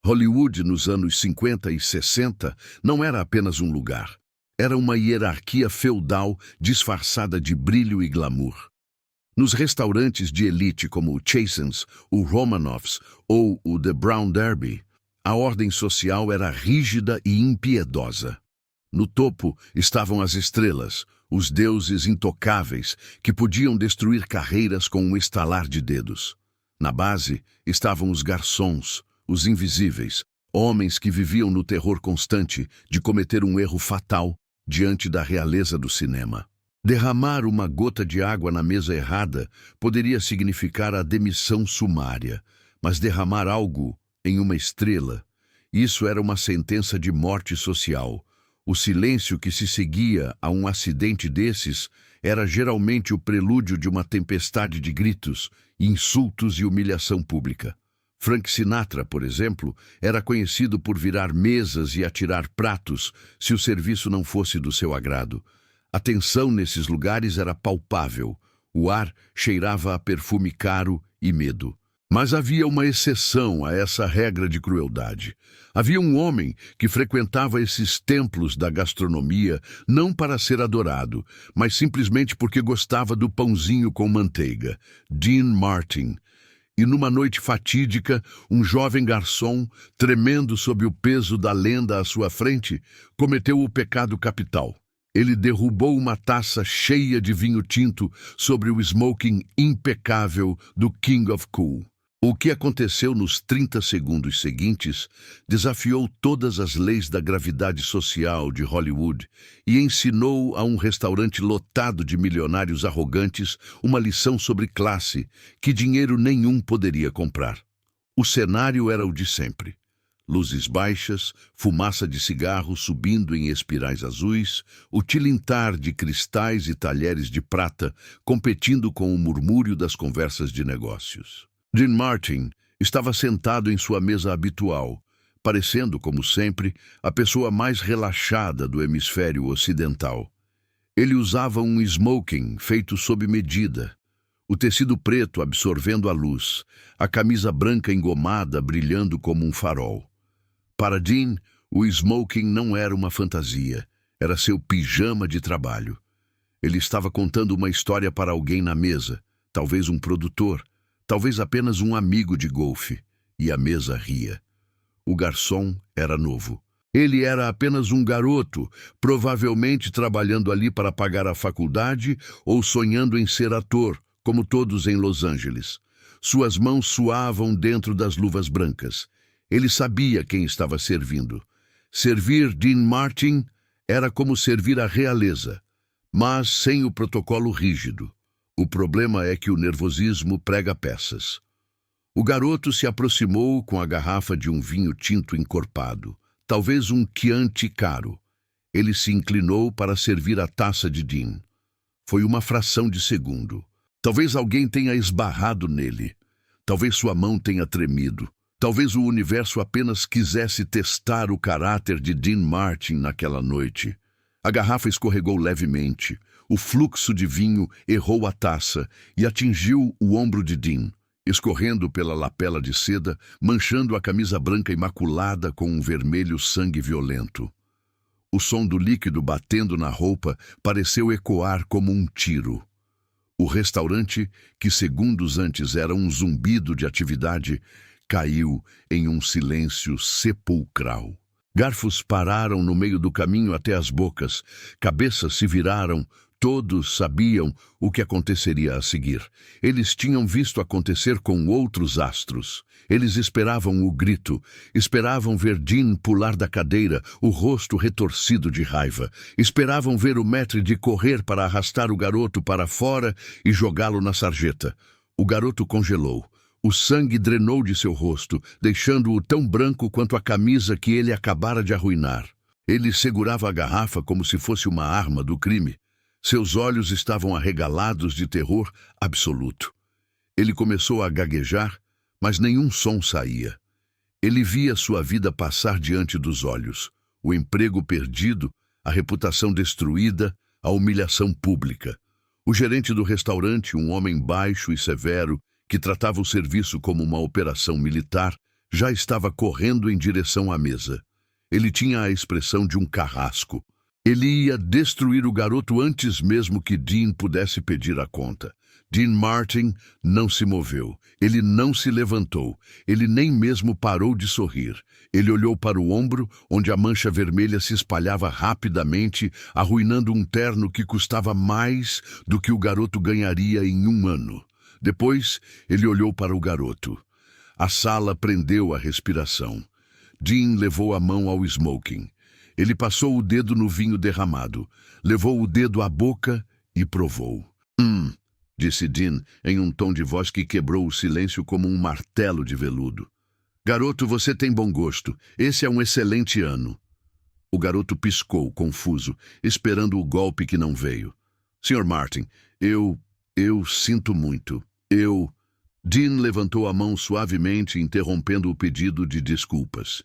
Hollywood, nos anos 50 e 60, não era apenas um lugar. Era uma hierarquia feudal disfarçada de brilho e glamour. Nos restaurantes de elite como o Chasen's, o Romanoff's ou o The Brown Derby, a ordem social era rígida e impiedosa. No topo estavam as estrelas, os deuses intocáveis que podiam destruir carreiras com um estalar de dedos. Na base estavam os garçons, os invisíveis, homens que viviam no terror constante de cometer um erro fatal diante da realeza do cinema. Derramar uma gota de água na mesa errada poderia significar a demissão sumária, mas derramar algo em uma estrela, isso era uma sentença de morte social. O silêncio que se seguia a um acidente desses era geralmente o prelúdio de uma tempestade de gritos, insultos e humilhação pública. Frank Sinatra, por exemplo, era conhecido por virar mesas e atirar pratos se o serviço não fosse do seu agrado. A tensão nesses lugares era palpável. O ar cheirava a perfume caro e medo. Mas havia uma exceção a essa regra de crueldade. Havia um homem que frequentava esses templos da gastronomia não para ser adorado, mas simplesmente porque gostava do pãozinho com manteiga. Dean Martin. E numa noite fatídica, um jovem garçom, tremendo sob o peso da lenda à sua frente, cometeu o pecado capital. Ele derrubou uma taça cheia de vinho tinto sobre o smoking impecável do King of Cool. O que aconteceu nos 30 segundos seguintes desafiou todas as leis da gravidade social de Hollywood e ensinou a um restaurante lotado de milionários arrogantes uma lição sobre classe que dinheiro nenhum poderia comprar. O cenário era o de sempre. Luzes baixas, fumaça de cigarro subindo em espirais azuis, o tilintar de cristais e talheres de prata competindo com o murmúrio das conversas de negócios. Dean Martin estava sentado em sua mesa habitual, parecendo, como sempre, a pessoa mais relaxada do hemisfério ocidental. Ele usava um smoking feito sob medida, o tecido preto absorvendo a luz, a camisa branca engomada brilhando como um farol. Para Dean, o smoking não era uma fantasia, era seu pijama de trabalho. Ele estava contando uma história para alguém na mesa, talvez um produtor, talvez apenas um amigo de golfe, e a mesa ria. O garçom era novo. Ele era apenas um garoto, provavelmente trabalhando ali para pagar a faculdade ou sonhando em ser ator, como todos em Los Angeles. Suas mãos suavam dentro das luvas brancas. Ele sabia quem estava servindo. Servir Dean Martin era como servir a realeza, mas sem o protocolo rígido. O problema é que o nervosismo prega peças. O garoto se aproximou com a garrafa de um vinho tinto encorpado, talvez um Chianti caro. Ele se inclinou para servir a taça de Dean. Foi uma fração de segundo. Talvez alguém tenha esbarrado nele. Talvez sua mão tenha tremido. Talvez o universo apenas quisesse testar o caráter de Dean Martin naquela noite. A garrafa escorregou levemente. O fluxo de vinho errou a taça e atingiu o ombro de Dean, escorrendo pela lapela de seda, manchando a camisa branca imaculada com um vermelho sangue violento. O som do líquido batendo na roupa pareceu ecoar como um tiro. O restaurante, que segundos antes era um zumbido de atividade, caiu em um silêncio sepulcral. Garfos pararam no meio do caminho até as bocas, cabeças se viraram, todos sabiam o que aconteceria a seguir. Eles tinham visto acontecer com outros astros. Eles esperavam o grito, esperavam ver Dean pular da cadeira, o rosto retorcido de raiva. Esperavam ver o maître correr para arrastar o garoto para fora e jogá-lo na sarjeta. O garoto congelou. O sangue drenou de seu rosto, deixando-o tão branco quanto a camisa que ele acabara de arruinar. Ele segurava a garrafa como se fosse uma arma do crime. Seus olhos estavam arregalados de terror absoluto. Ele começou a gaguejar, mas nenhum som saía. Ele via sua vida passar diante dos olhos. O emprego perdido, a reputação destruída, a humilhação pública. O gerente do restaurante, um homem baixo e severo, que tratava o serviço como uma operação militar, já estava correndo em direção à mesa. Ele tinha a expressão de um carrasco. Ele ia destruir o garoto antes mesmo que Dean pudesse pedir a conta. Dean Martin não se moveu. Ele não se levantou. Ele nem mesmo parou de sorrir. Ele olhou para o ombro, onde a mancha vermelha se espalhava rapidamente, arruinando um terno que custava mais do que o garoto ganharia em 1 ano. Depois, ele olhou para o garoto. A sala prendeu a respiração. Dean levou a mão ao smoking. Ele passou o dedo no vinho derramado, levou o dedo à boca e provou. Disse Dean em um tom de voz que quebrou o silêncio como um martelo de veludo. Garoto, você tem bom gosto. Esse é um excelente ano. O garoto piscou, confuso, esperando o golpe que não veio. Sr. Martin, eu sinto muito. Dean levantou a mão suavemente, interrompendo o pedido de desculpas.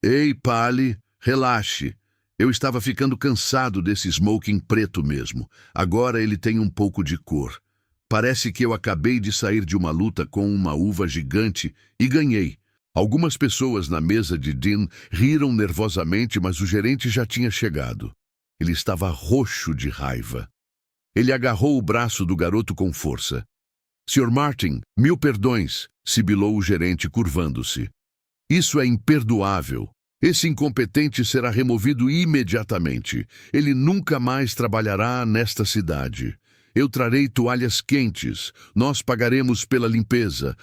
Ei, Pali, relaxe. Eu estava ficando cansado desse smoking preto mesmo. Agora ele tem um pouco de cor. Parece que eu acabei de sair de uma luta com uma uva gigante e ganhei. Algumas pessoas na mesa de Dean riram nervosamente, mas o gerente já tinha chegado. Ele estava roxo de raiva. Ele agarrou o braço do garoto com força. Sr. Martin, 1000 perdões, sibilou o gerente curvando-se. Isso é imperdoável. Esse incompetente será removido imediatamente. Ele nunca mais trabalhará nesta cidade. Eu trarei toalhas quentes. Nós pagaremos pela limpeza.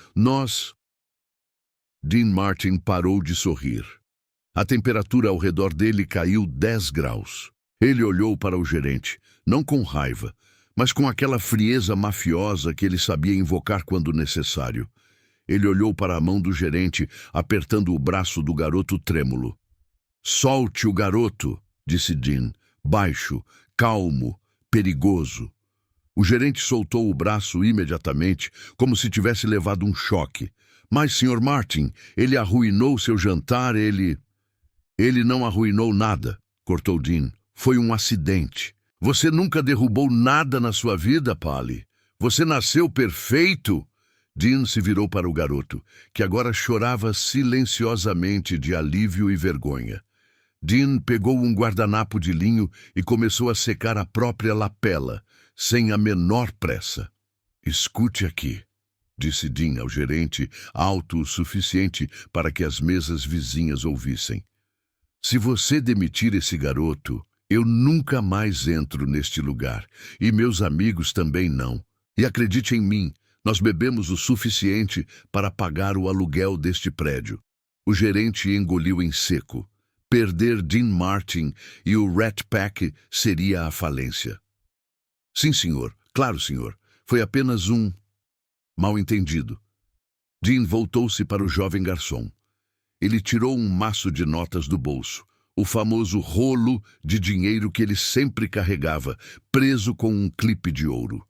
Dean Martin parou de sorrir. A temperatura ao redor dele caiu 10 graus. Ele olhou para o gerente, não com raiva, mas com aquela frieza mafiosa que ele sabia invocar quando necessário. Ele olhou para a mão do gerente, apertando o braço do garoto trêmulo. Solte o garoto, disse Dean, baixo, calmo, perigoso. O gerente soltou o braço imediatamente, como se tivesse levado um choque. Mas, Sr. Martin, ele arruinou seu jantar, Ele não arruinou nada, cortou Dean. Foi um acidente. Você nunca derrubou nada na sua vida, Pali. Você nasceu perfeito. Dean se virou para o garoto, que agora chorava silenciosamente de alívio e vergonha. Dean pegou um guardanapo de linho e começou a secar a própria lapela, sem a menor pressa. Escute aqui, disse Dean ao gerente, alto o suficiente para que as mesas vizinhas ouvissem. Se você demitir esse garoto, eu nunca mais entro neste lugar, e meus amigos também não. E acredite em mim, nós bebemos o suficiente para pagar o aluguel deste prédio. O gerente engoliu em seco. Perder Dean Martin e o Rat Pack seria a falência. Sim, senhor. Claro, senhor. Foi apenas um mal-entendido. Dean voltou-se para o jovem garçom. Ele tirou um maço de notas do bolso, o famoso rolo de dinheiro que ele sempre carregava, preso com um clipe de ouro.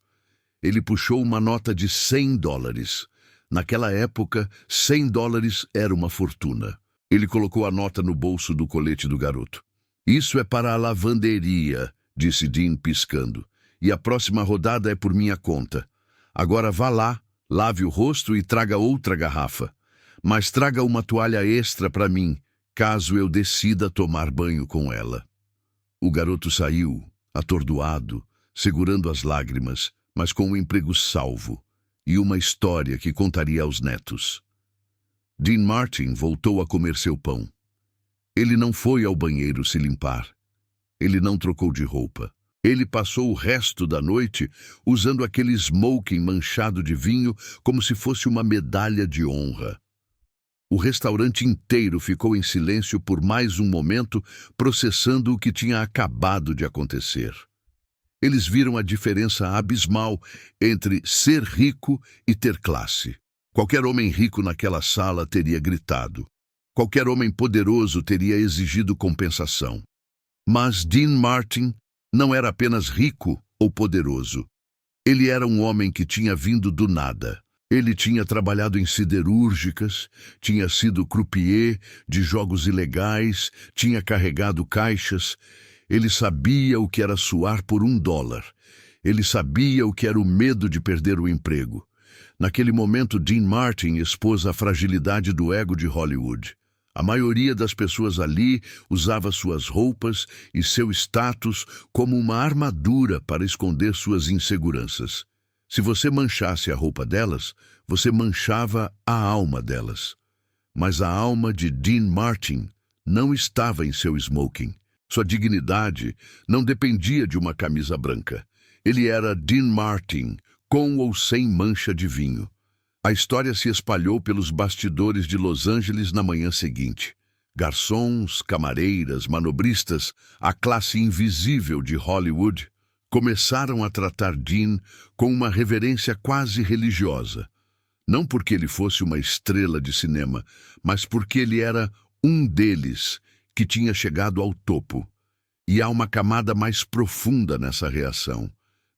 Ele puxou uma nota de $100. Naquela época, $100 era uma fortuna. Ele colocou a nota no bolso do colete do garoto. Isso é para a lavanderia, disse Dean piscando. E a próxima rodada é por minha conta. Agora vá lá, lave o rosto e traga outra garrafa. Mas traga uma toalha extra para mim, caso eu decida tomar banho com ela. O garoto saiu, atordoado, segurando as lágrimas, mas com um emprego salvo e uma história que contaria aos netos. Dean Martin voltou a comer seu pão. Ele não foi ao banheiro se limpar. Ele não trocou de roupa. Ele passou o resto da noite usando aquele smoking manchado de vinho como se fosse uma medalha de honra. O restaurante inteiro ficou em silêncio por mais um momento, processando o que tinha acabado de acontecer. Eles viram a diferença abismal entre ser rico e ter classe. Qualquer homem rico naquela sala teria gritado. Qualquer homem poderoso teria exigido compensação. Mas Dean Martin não era apenas rico ou poderoso. Ele era um homem que tinha vindo do nada. Ele tinha trabalhado em siderúrgicas, tinha sido croupier de jogos ilegais, tinha carregado caixas. Ele sabia o que era suar por $1. Ele sabia o que era o medo de perder o emprego. Naquele momento, Dean Martin expôs a fragilidade do ego de Hollywood. A maioria das pessoas ali usava suas roupas e seu status como uma armadura para esconder suas inseguranças. Se você manchasse a roupa delas, você manchava a alma delas. Mas a alma de Dean Martin não estava em seu smoking. Sua dignidade não dependia de uma camisa branca. Ele era Dean Martin, com ou sem mancha de vinho. A história se espalhou pelos bastidores de Los Angeles na manhã seguinte. Garçons, camareiras, manobristas, a classe invisível de Hollywood, começaram a tratar Dean com uma reverência quase religiosa. Não porque ele fosse uma estrela de cinema, mas porque ele era um deles que tinha chegado ao topo. E há uma camada mais profunda nessa reação.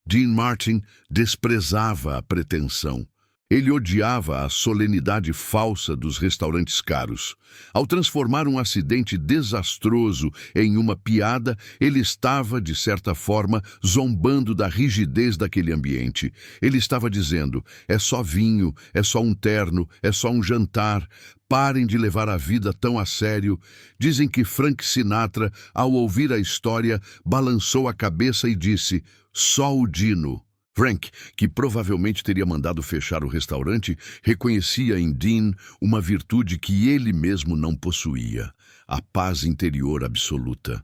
Dean Martin desprezava a pretensão. Ele odiava a solenidade falsa dos restaurantes caros. Ao transformar um acidente desastroso em uma piada, ele estava, de certa forma, zombando da rigidez daquele ambiente. Ele estava dizendo, é só vinho, é só um terno, é só um jantar. Parem de levar a vida tão a sério. Dizem que Frank Sinatra, ao ouvir a história, balançou a cabeça e disse, só o Dino. Frank, que provavelmente teria mandado fechar o restaurante, reconhecia em Dean uma virtude que ele mesmo não possuía, a paz interior absoluta.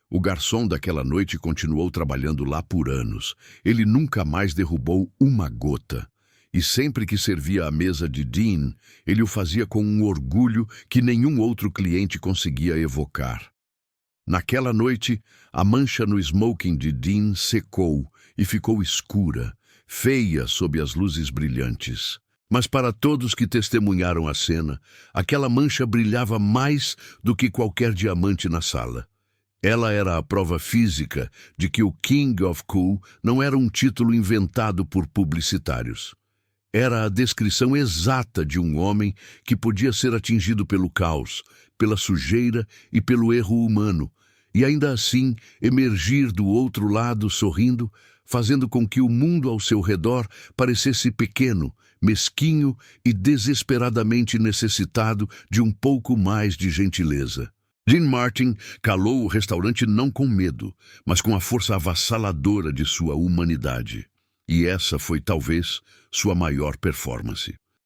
O garçom daquela noite continuou trabalhando lá por anos. Ele nunca mais derrubou uma gota. E sempre que servia à mesa de Dean, ele o fazia com um orgulho que nenhum outro cliente conseguia evocar. Naquela noite, a mancha no smoking de Dean secou e ficou escura, feia sob as luzes brilhantes. Mas para todos que testemunharam a cena, aquela mancha brilhava mais do que qualquer diamante na sala. Ela era a prova física de que o King of Cool não era um título inventado por publicitários. Era a descrição exata de um homem que podia ser atingido pelo caos, pela sujeira e pelo erro humano, e ainda assim emergir do outro lado sorrindo, fazendo com que o mundo ao seu redor parecesse pequeno, mesquinho e desesperadamente necessitado de um pouco mais de gentileza. Dean Martin calou o restaurante não com medo, mas com a força avassaladora de sua humanidade. E essa foi, talvez, sua maior performance.